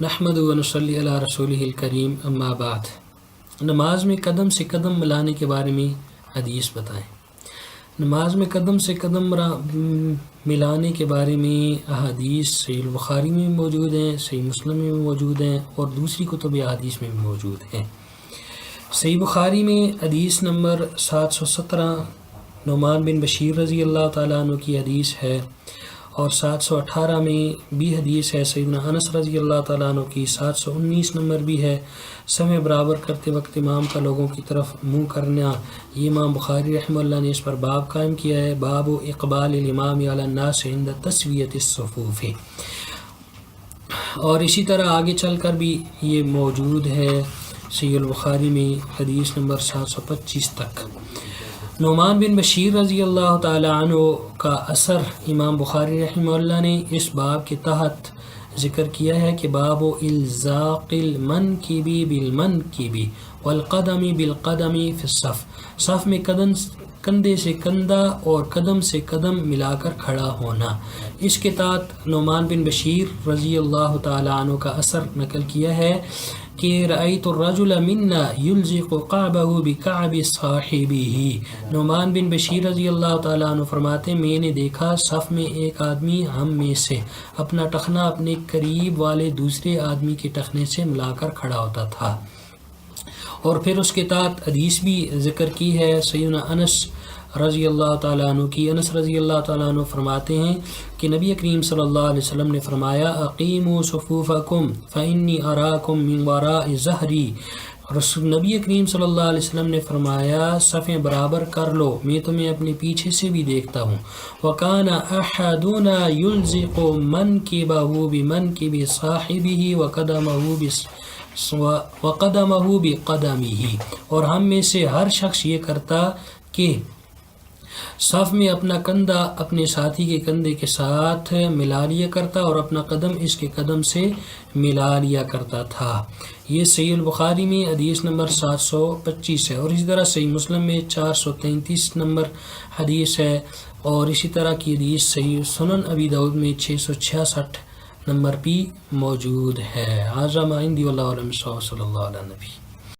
نحمد و نصلی علی رسولہ الکریم اما بعد۔ نماز میں قدم سے قدم ملانے کے بارے میں حدیث بتائیں۔ نماز میں قدم سے قدم ملانے کے بارے میں احادیث صحیح بخاری میں بھی موجود ہیں، صحیح مسلم میں بھی موجود ہیں اور دوسری کتب احادیث میں بھی موجود ہیں۔ صحیح بخاری میں حدیث نمبر 717 نعمان بن بشیر رضی اللہ تعالیٰ عنہ کی حدیث ہے، اور 718 میں بھی حدیث ہے سیدنا انس رضی اللہ تعالیٰ عنہ کی، 719 نمبر بھی ہے۔ سمے برابر کرتے وقت امام کا لوگوں کی طرف منہ کرنا، یہ امام بخاری رحمہ اللہ نے اس پر باب قائم کیا ہے، باب اقبال الامام علی الناس عند تسویۃ الصفوف۔ اور اسی طرح آگے چل کر بھی یہ موجود ہے صحیح البخاری میں حدیث نمبر 725 تک۔ نعمان بن بشیر رضی اللہ تعالی عنہ کا اثر امام بخاری رحمہ اللہ نے اس باب کے تحت ذکر کیا ہے کہ باب الزاق المنکب بالمنکب والقدم بالقدم فی الصف، صف میں کندھے سے کندھا اور قدم سے قدم ملا کر کھڑا ہونا۔ اس کے تحت نعمان بن بشیر رضی اللہ تعالی عنہ کا اثر نقل کیا ہے کہ رأیت الرجل منا یلزق قعبہ بکعب صاحبہ۔ نعمان بن بشیر رضی اللہ تعالیٰ عنہ فرماتے میں نے دیکھا صف میں ایک آدمی ہم میں سے اپنا ٹخنا اپنے قریب والے دوسرے آدمی کے ٹخنے سے ملا کر کھڑا ہوتا تھا۔ اور پھر اس کے تحت حدیث بھی ذکر کی ہے سیدنا انس رضی اللہ تعالیٰ عنہ کی۔ انس رضی اللہ تعالیٰ عنہ فرماتے ہیں کہ نبی کریم صلی اللہ علیہ وسلم نے فرمایا اقیموا صفوفکم فانی اراکم من وراء ظہری۔ نبی کریم صلی اللہ علیہ وسلم نے فرمایا صفیں برابر کر لو، میں تمہیں اپنے پیچھے سے بھی دیکھتا ہوں۔ وکان احدنا یلزق منکبہ بمنکب صاحبہ وقدمہ بقدمہ، اور ہم میں سے ہر شخص یہ کرتا کہ صف میں اپنا کندھا اپنے ساتھی کے کندھے کے ساتھ ملا لیا کرتا اور اپنا قدم اس کے قدم سے ملا لیا کرتا تھا۔ یہ صحیح البخاری میں حدیث نمبر 725 ہے، اور اسی طرح صحیح مسلم میں 433 نمبر حدیث ہے، اور اسی طرح کی حدیث صحیح سنن ابی داؤد میں 666 نمبر بھی موجود ہے۔ ھذا ما عندی واللہ اعلم، صلی اللہ علیہ نبی۔